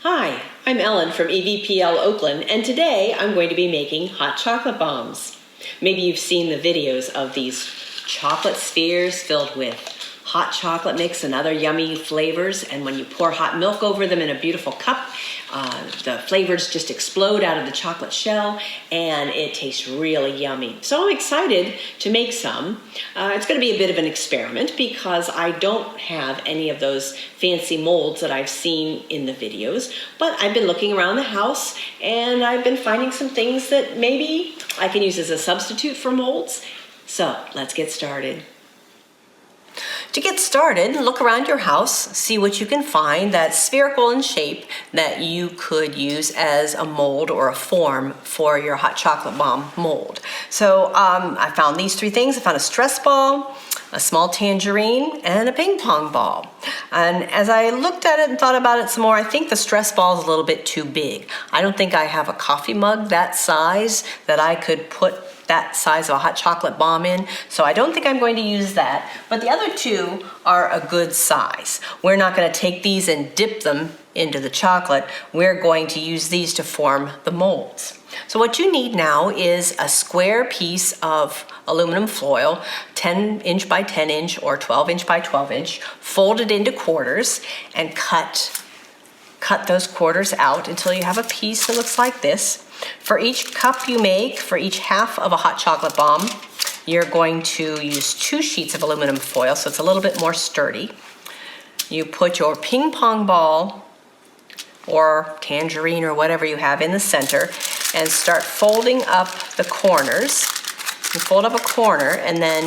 Hi, I'm Ellen from EVPL Oakland, and today I'm going to be making hot chocolate bombs. Maybe you've seen the videos of these chocolate spheres filled with hot chocolate mix and other yummy flavors, and when you pour hot milk over them in a beautiful cup, the flavors just explode out of the chocolate shell and it tastes really yummy. So I'm excited to make some. It's going to be a bit of an experiment because I don't have any of those fancy molds that I've seen in the videos, but I've been looking around the house and I've been finding some things that maybe I can use as a substitute for molds. So let's get started. To get started, look around your house, see what you can find that's spherical in shape that you could use as a mold or a form for your hot chocolate bomb mold. So I found these three things. I found a stress ball, a small tangerine, and a ping pong ball. And as I looked at it and thought about it some more, I think the stress ball is a little bit too big. I don't think I have a coffee mug that size that I could put that size of a hot chocolate bomb in, so I don't think I'm going to use that. But the other two are a good size. We're not going to take these and dip them into the chocolate. We're going to use these to form the molds. So what you need now is a square piece of aluminum foil, 10-inch by 10-inch or 12-inch by 12-inch, folded into quarters, and cut those quarters out until you have a piece that looks like this. For each cup you make, for each half of a hot chocolate bomb, you're going to use 2 sheets of aluminum foil, so it's a little bit more sturdy. You put your ping pong ball or tangerine or whatever you have in the center and start folding up the corners. You fold up a corner and then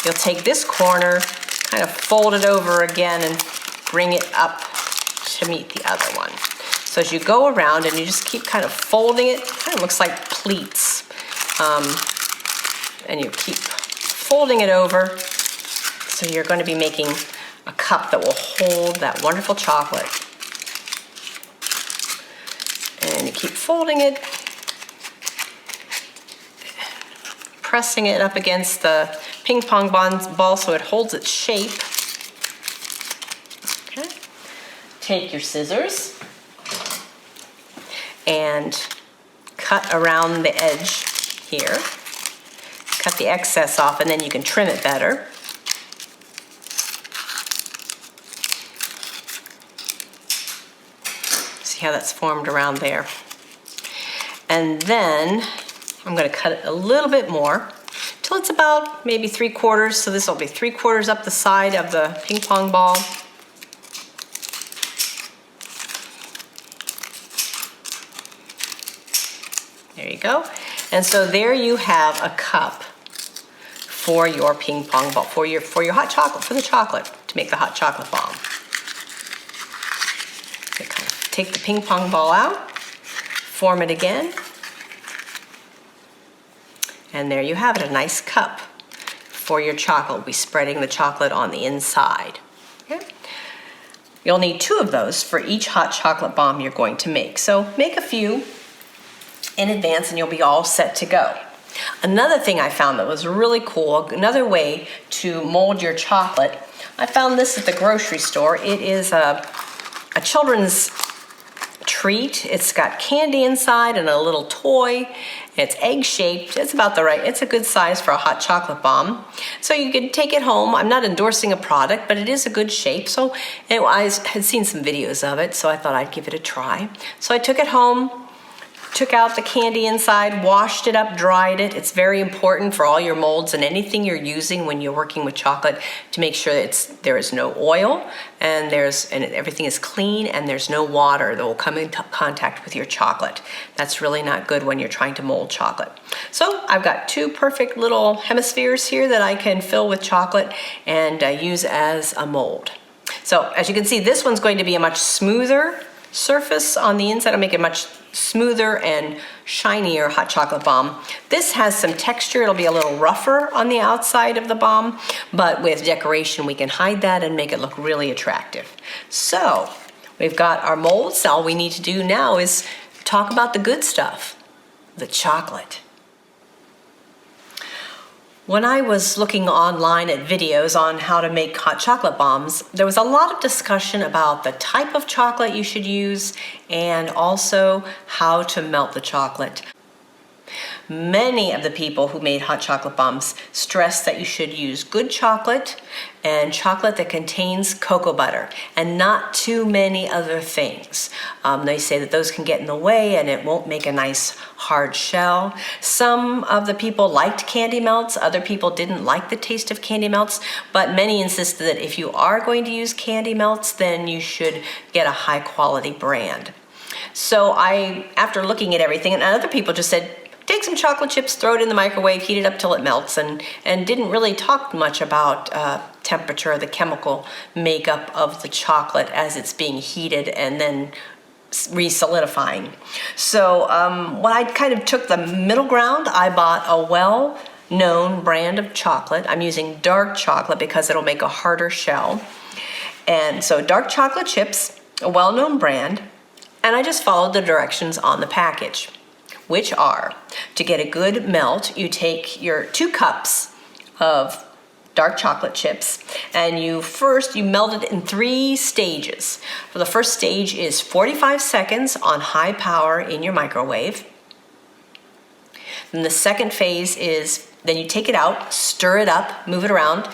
you'll take this corner, kind of fold it over again and bring it up to meet the other one. So as you go around and you just keep kind of folding it, kind of looks like pleats. And you keep folding it over. So you're going to be making a cup that will hold that wonderful chocolate. And you keep folding it, pressing it up against the ping pong ball so it holds its shape. Okay. Take your scissors and cut around the edge here. Cut the excess off and then you can trim it better. See how that's formed around there. And then I'm going to cut it a little bit more till it's about maybe 3/4. So this will be 3/4 up the side of the ping pong ball. There you go. And so there you have a cup for your ping pong ball, for your hot chocolate, for the chocolate, to make the hot chocolate bomb. Okay, kind of take the ping pong ball out, form it again, and there you have it, a nice cup for your chocolate. We'll be spreading the chocolate on the inside. Okay. You'll need 2 of those for each hot chocolate bomb you're going to make. So make a few in advance and you'll be all set to go. Another thing I found that was really cool, another way to mold your chocolate, I found this at the grocery store. It is a children's treat. It's got candy inside and a little toy. It's egg-shaped. It's about the right, it's a good size for a hot chocolate bomb. So you can take it home. I'm not endorsing a product, but it is a good shape. So anyway, I had seen some videos of it, so I thought I'd give it a try. So I took it home, took out the candy inside, washed it up, dried it. It's very important for all your molds and anything you're using when you're working with chocolate to make sure that there is no oil and everything is clean and there's no water that will come into contact with your chocolate. That's really not good when you're trying to mold chocolate. So I've got 2 perfect little hemispheres here that I can fill with chocolate and use as a mold. So as you can see, this one's going to be a much smoother surface on the inside. I'll make it much smoother and shinier hot chocolate bomb. This has some texture. It'll be a little rougher on the outside of the bomb, but with decoration we can hide that and make it look really attractive. So we've got our molds. All we need to do now is talk about the good stuff, the chocolate. When I was looking online at videos on how to make hot chocolate bombs, there was a lot of discussion about the type of chocolate you should use and also how to melt the chocolate. Many of the people who made hot chocolate bombs stressed that you should use good chocolate and chocolate that contains cocoa butter and not too many other things. They say that those can get in the way and it won't make a nice hard shell. Some of the people liked candy melts, other people didn't like the taste of candy melts, but many insisted that if you are going to use candy melts, then you should get a high quality brand. So after looking at everything, and other people just said, take some chocolate chips, throw it in the microwave, heat it up till it melts, and didn't really talk much about temperature, the chemical makeup of the chocolate as it's being heated and then re-solidifying. So what I kind of took the middle ground, I bought a well-known brand of chocolate. I'm using dark chocolate because it'll make a harder shell. And so dark chocolate chips, a well-known brand, and I just followed the directions on the package, which are, to get a good melt, you take your 2 cups of dark chocolate chips and you melt it in 3 stages. For the first stage is 45 seconds on high power in your microwave. Then the second phase is, then you take it out, stir it up, move it around.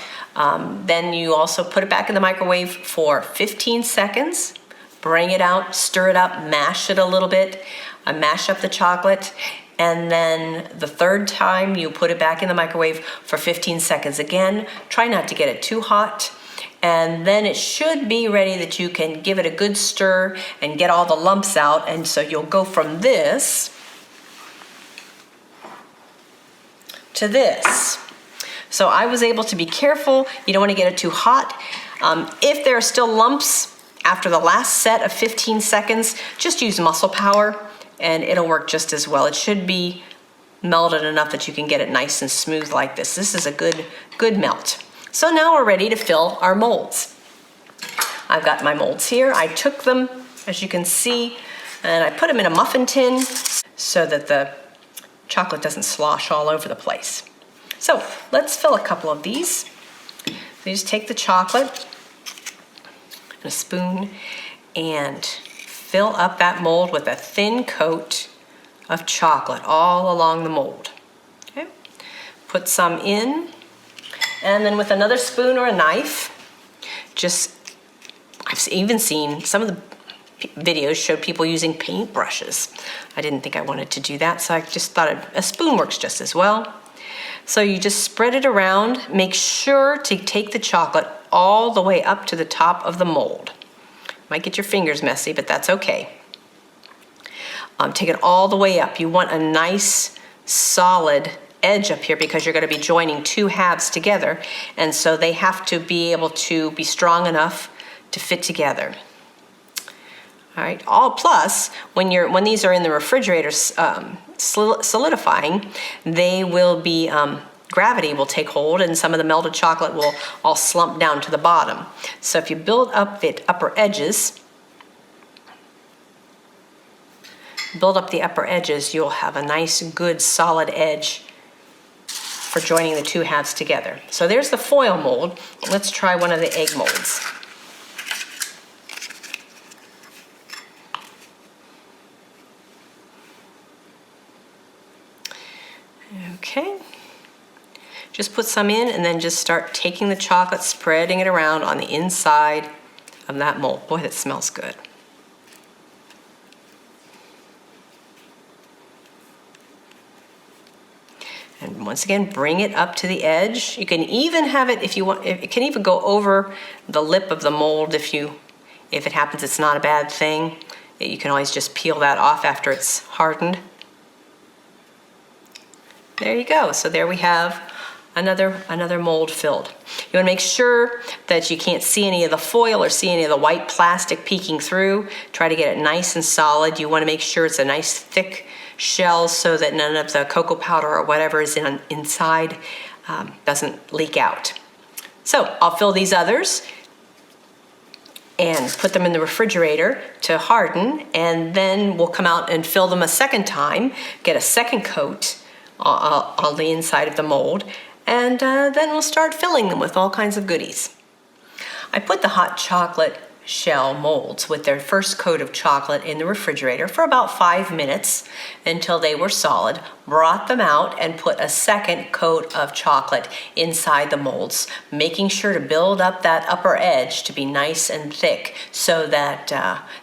Then you also put it back in the microwave for 15 seconds, bring it out, stir it up, mash it a little bit. I mash up the chocolate, and then the third time you put it back in the microwave for 15 seconds again. Try not to get it too hot, and then it should be ready that you can give it a good stir and get all the lumps out. And so you'll go from this to this. So I was able to be careful. You don't want to get it too hot. If there are still lumps after the last set of 15 seconds, just use muscle power and it'll work just as well. It should be melted enough that you can get it nice and smooth like this. This is a good melt. So now we're ready to fill our molds. I've got my molds here. I took them, as you can see, and I put them in a muffin tin so that the chocolate doesn't slosh all over the place. So let's fill a couple of these. You just take the chocolate and a spoon and fill up that mold with a thin coat of chocolate all along the mold. Okay. Put some in, and then with another spoon or a knife, I've even seen some of the videos showed people using paint brushes. I didn't think I wanted to do that, so I just thought a spoon works just as well. So you just spread it around. Make sure to take the chocolate all the way up to the top of the mold. Might get your fingers messy, but that's okay. Take it all the way up. You want a nice solid edge up here because you're going to be joining 2 halves together, and so they have to be able to be strong enough to fit together. All right. Plus, when these are in the refrigerator solidifying, they will be gravity will take hold, and some of the melted chocolate will all slump down to the bottom. So if you build up the upper edges, you'll have a nice, good, solid edge for joining the 2 halves together. So there's the foil mold. Let's try one of the egg molds. Okay. Just put some in and then just start taking the chocolate, spreading it around on the inside of that mold. Boy, that smells good. And once again, bring it up to the edge. You can even have it, if you want, it can even go over the lip of the mold if it happens. It's not a bad thing. You can always just peel that off after it's hardened. There you go. So there we have another mold filled. You want to make sure that you can't see any of the foil or see any of the white plastic peeking through. Try to get it nice and solid. You want to make sure it's a nice thick shell so that none of the cocoa powder or whatever is inside doesn't leak out. So I'll fill these others and put them in the refrigerator to harden, and then we'll come out and fill them a second time, get a second coat on the inside of the mold, and then we'll start filling them with all kinds of goodies. I put the hot chocolate shell molds with their first coat of chocolate in the refrigerator for about 5 minutes until they were solid, brought them out and put a second coat of chocolate inside the molds, making sure to build up that upper edge to be nice and thick so that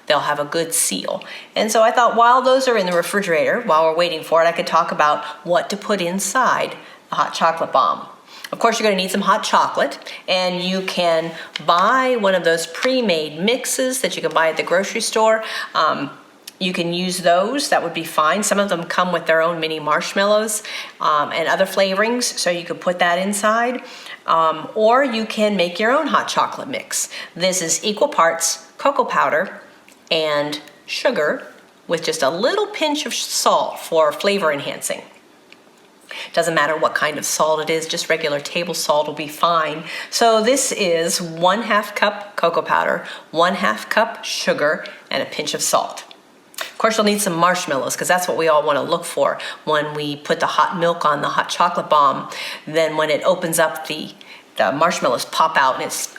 they'll have a good seal. And so I thought while those are in the refrigerator, while we're waiting for it, I could talk about what to put inside the hot chocolate bomb. Of course, you're going to need some hot chocolate, and you can buy one of those pre-made mixes that you can buy at the grocery store. You can use those, that would be fine. Some of them come with their own mini marshmallows and other flavorings, so you could put that inside. Or you can make your own hot chocolate mix. This is equal parts cocoa powder and sugar with just a little pinch of salt for flavor enhancing. Doesn't matter what kind of salt it is, just regular table salt will be fine. So this is 1/2 cup cocoa powder, 1/2 cup sugar, and a pinch of salt. Of course, you'll need some marshmallows because that's what we all want to look for when we put the hot milk on the hot chocolate bomb. Then when it opens up, the marshmallows pop out and it's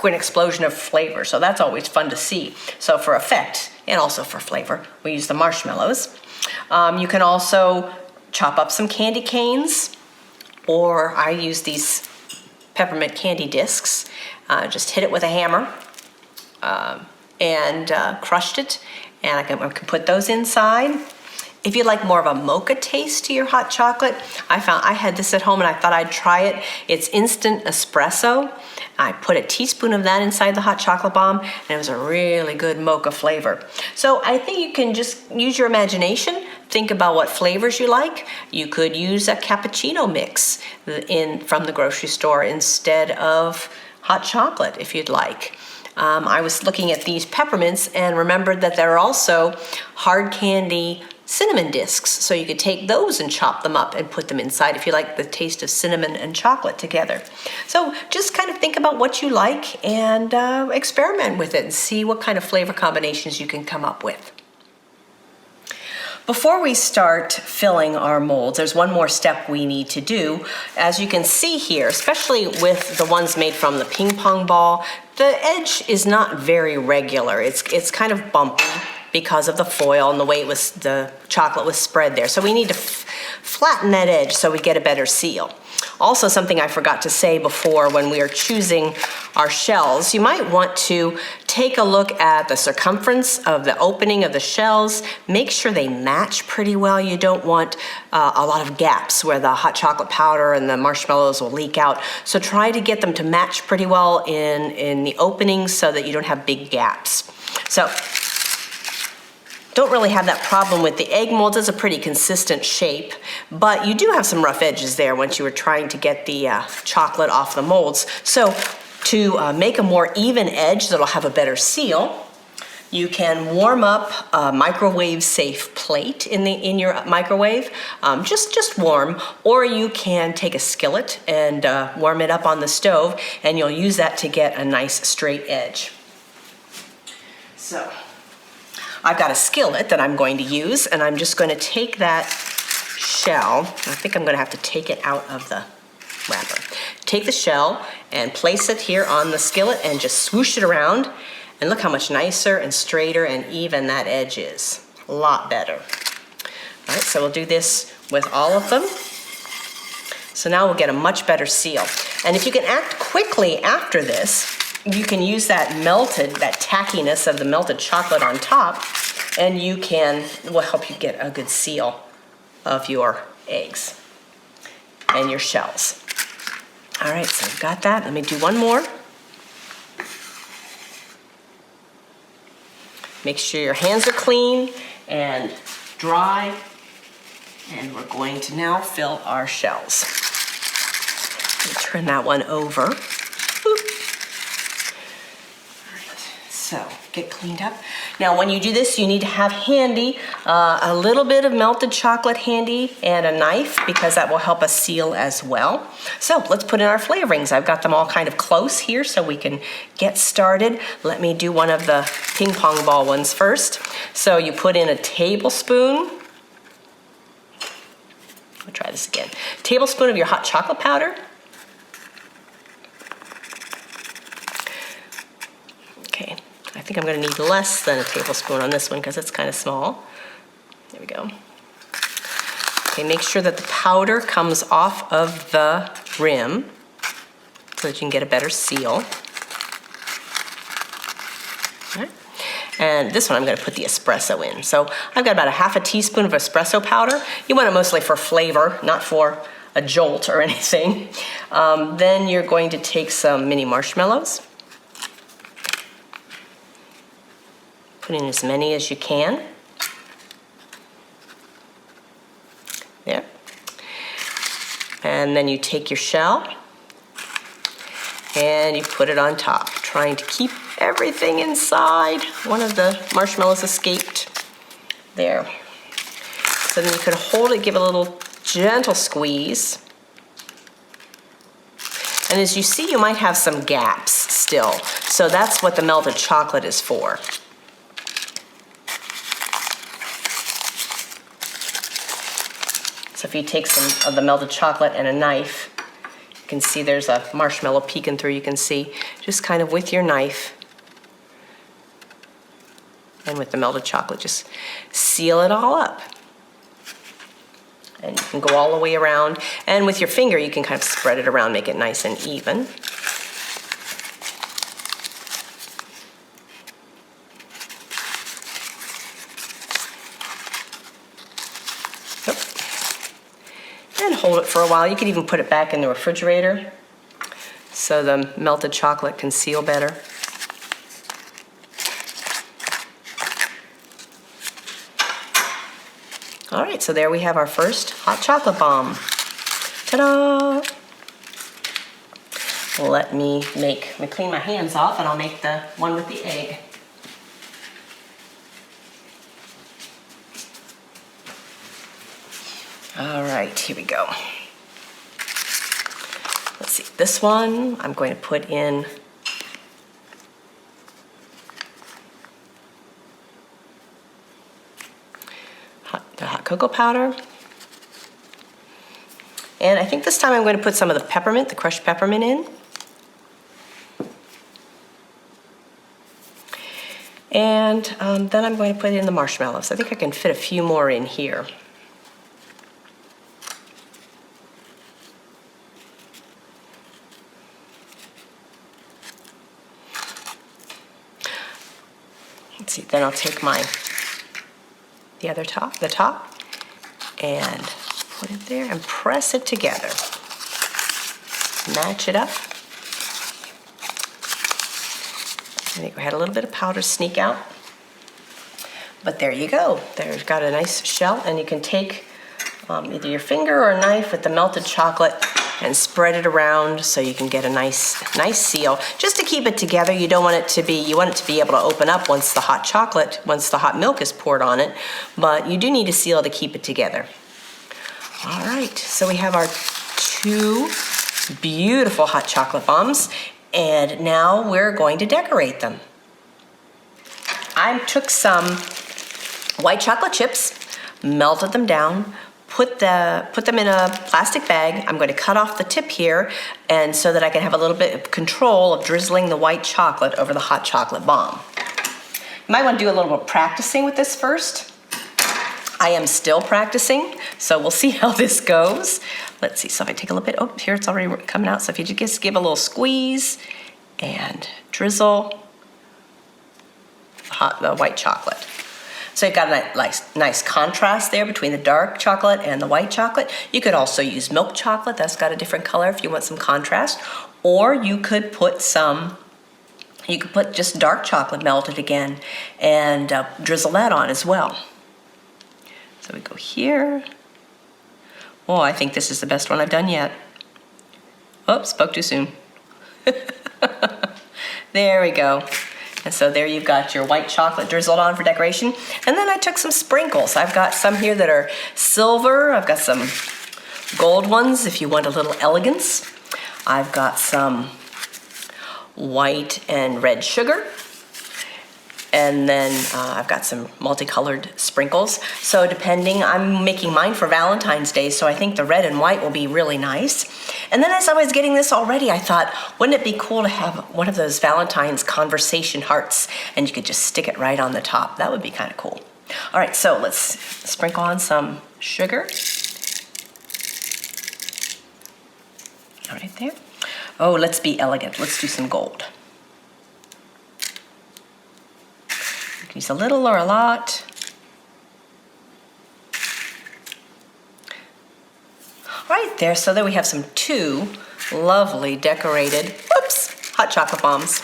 an explosion of flavor. So that's always fun to see. So for effect and also for flavor, we use the marshmallows. You can also chop up some candy canes, or I use these peppermint candy discs. Just hit it with a hammer and crushed it, and I can put those inside. If you like more of a mocha taste to your hot chocolate, I had this at home and I thought I'd try it. It's instant espresso. I put a teaspoon of that inside the hot chocolate bomb, and it was a really good mocha flavor. So I think you can just use your imagination. Think about what flavors you like. You could use a cappuccino mix from the grocery store instead of hot chocolate if you'd like. I was looking at these peppermints and remembered that there are also hard candy cinnamon discs, so you could take those and chop them up and put them inside if you like the taste of cinnamon and chocolate together. So just kind of think about what you like and experiment with it and see what kind of flavor combinations you can come up with. Before we start filling our molds, there's one more step we need to do. As you can see here, especially with the ones made from the ping pong ball, the edge is not very regular. It's kind of bumpy because of the foil and the way the chocolate was spread there. So we need to flatten that edge so we get a better seal. Also, something I forgot to say before, when we are choosing our shells, you might want to take a look at the circumference of the opening of the shells. Make sure they match pretty well. You don't want a lot of gaps where the hot chocolate powder and the marshmallows will leak out. So try to get them to match pretty well in the openings so that you don't have big gaps. So don't really have that problem with the egg molds. It's a pretty consistent shape, but you do have some rough edges there once you were trying to get the chocolate off the molds. So to make a more even edge that'll have a better seal, you can warm up a microwave-safe plate in your microwave, just warm, or you can take a skillet and warm it up on the stove, and you'll use that to get a nice straight edge. So I've got a skillet that I'm going to use, and I'm just going to take that shell. I think I'm going to have to take it out of the wrapper. Take the shell and place it here on the skillet and just swoosh it around, and look how much nicer and straighter and even that edge is. A lot better. All right, so we'll do this with all of them. So now we'll get a much better seal. And if you can act quickly after this, you can use that tackiness of the melted chocolate on top, and will help you get a good seal of your eggs and your shells. All right, so we've got that. Let me do one more. Make sure your hands are clean and dry, and we're going to now fill our shells. Let me turn that one over. So get cleaned up. Now when you do this, you need to have handy a little bit of melted chocolate handy and a knife, because that will help us seal as well. So let's put in our flavorings. I've got them all kind of close here so we can get started. Let me do one of the ping pong ball ones first. So you put in a tablespoon I'll try this again. Tablespoon of your hot chocolate powder. Okay, I think I'm gonna need less than a tablespoon on this one because it's kind of small. There we go. Okay, make sure that the powder comes off of the rim so that you can get a better seal. All right. And this one I'm going to put the espresso in. So I've got about a half a teaspoon of espresso powder. You want it mostly for flavor, not for a jolt or anything. Then you're going to take some mini marshmallows. Put in as many as you can. There. And then you take your shell and you put it on top, trying to keep everything inside. One of the marshmallows escaped. There. So then you can hold it, give it a little gentle squeeze. And as you see, you might have some gaps still. So that's what the melted chocolate is for. So if you take some of the melted chocolate and a knife, you can see there's a marshmallow peeking through, you can see, just kind of with your knife and with the melted chocolate, just seal it all up. And you can go all the way around, and with your finger you can kind of spread it around, make it nice and even. And hold it for a while. You could even put it back in the refrigerator so the melted chocolate can seal better. All right, so there we have our first hot chocolate bomb. Ta-da! Let me clean my hands off and I'll make the one with the egg. All right, here we go. Let's see, this one I'm going to put in the hot cocoa powder. And I think this time I'm going to put some of the peppermint, the crushed peppermint in. And then I'm going to put in the marshmallows. I think I can fit a few more in here. Let's see, then I'll take the top, and put it there and press it together. Match it up. I think we had a little bit of powder sneak out. But there you go. There's got a nice shell, and you can take either your finger or a knife with the melted chocolate and spread it around so you can get a nice seal. Just to keep it together, you want it to be able to open up once the hot milk is poured on it, but you do need a seal to keep it together. All right, so we have our two beautiful hot chocolate bombs, and now we're going to decorate them. I took some white chocolate chips, melted them down, put them in a plastic bag. I'm going to cut off the tip here, and so that I can have a little bit of control of drizzling the white chocolate over the hot chocolate bomb. You might want to do a little bit of practicing with this first. I am still practicing, so we'll see how this goes. Let's see, so if I take a little bit, oh, here it's already coming out. So if you just give a little squeeze and drizzle the white chocolate. So you've got a nice contrast there between the dark chocolate and the white chocolate. You could also use milk chocolate. That's got a different color if you want some contrast. Or you could put just dark chocolate melted again and drizzle that on as well. So we go here. Oh, I think this is the best one I've done yet. Oops, spoke too soon. There we go. And so there you've got your white chocolate drizzled on for decoration. And then I took some sprinkles. I've got some here that are silver. I've got some gold ones if you want a little elegance. I've got some white and red sugar. And then I've got some multicolored sprinkles. So depending, I'm making mine for Valentine's Day, so I think the red and white will be really nice. And then as I was getting this already, I thought, wouldn't it be cool to have one of those Valentine's conversation hearts, and you could just stick it right on the top. That would be kind of cool. All right, so let's sprinkle on some sugar. All right there. Oh, let's be elegant. Let's do some gold. You can use a little or a lot. Right there, so there we have some 2 lovely decorated, hot chocolate bombs.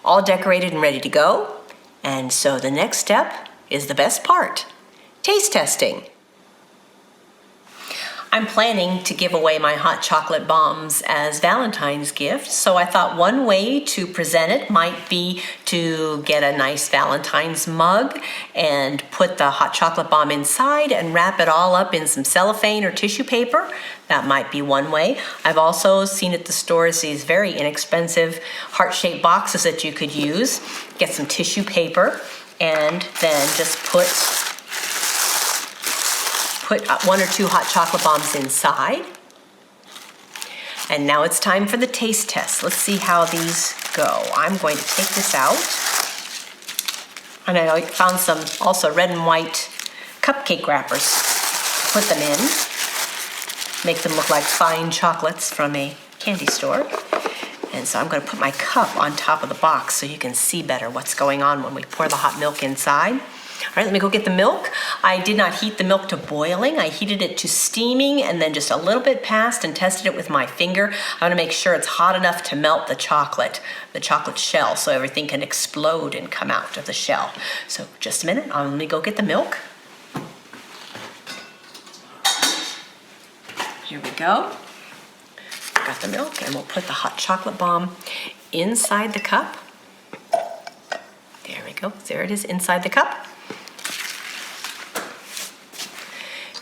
All decorated and ready to go. And so the next step is the best part, taste testing. I'm planning to give away my hot chocolate bombs as Valentine's gifts, so I thought one way to present it might be to get a nice Valentine's mug and put the hot chocolate bomb inside and wrap it all up in some cellophane or tissue paper. That might be one way. I've also seen at the stores these very inexpensive heart-shaped boxes that you could use. Get some tissue paper and then just put 1 or 2 hot chocolate bombs inside. And now it's time for the taste test. Let's see how these go. I'm going to take this out. And I found some also red and white cupcake wrappers. Put them in. Make them look like fine chocolates from a candy store. And so I'm going to put my cup on top of the box so you can see better what's going on when we pour the hot milk inside. All right, let me go get the milk. I did not heat the milk to boiling. I heated it to steaming and then just a little bit past and tested it with my finger. I want to make sure it's hot enough to melt the chocolate shell, so everything can explode and come out of the shell. So just a minute, let me go get the milk. Here we go. Got the milk, and we'll put the hot chocolate bomb inside the cup. There we go. There it is inside the cup.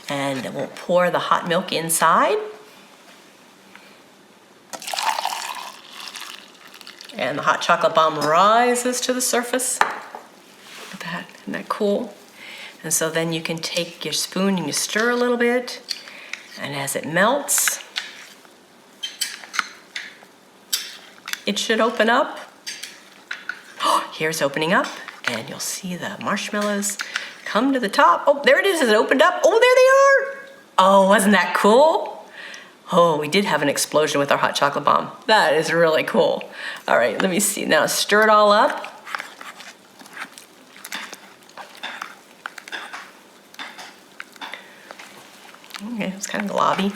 And then we'll pour the hot milk inside. And the hot chocolate bomb rises to the surface. Look at that. Isn't that cool? And so then you can take your spoon and you stir a little bit. And as it melts, it should open up. Oh, here's opening up. And you'll see the marshmallows come to the top. Oh, there it is. It opened up. Oh, there they are. Oh, wasn't that cool? Oh, we did have an explosion with our hot chocolate bomb. That is really cool. All right, let me see. Now stir it all up. Okay, it's kind of globby.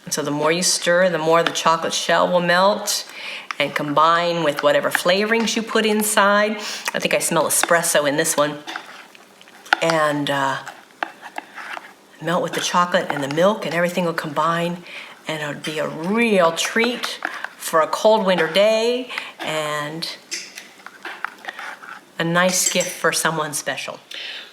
And so the more you stir, the more the chocolate shell will melt and combine with whatever flavorings you put inside. I think I smell espresso in this one. And melt with the chocolate and the milk, and everything will combine, and it would be a real treat for a cold winter day and a nice gift for someone special.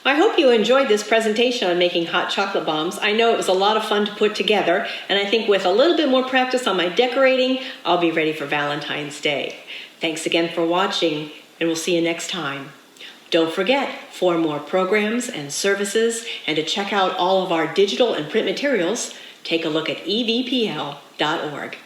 I hope you enjoyed this presentation on making hot chocolate bombs. I know it was a lot of fun to put together, and I think with a little bit more practice on my decorating, I'll be ready for Valentine's Day. Thanks again for watching, and we'll see you next time. Don't forget, for more programs and services, and to check out all of our digital and print materials, take a look at EVPL.org.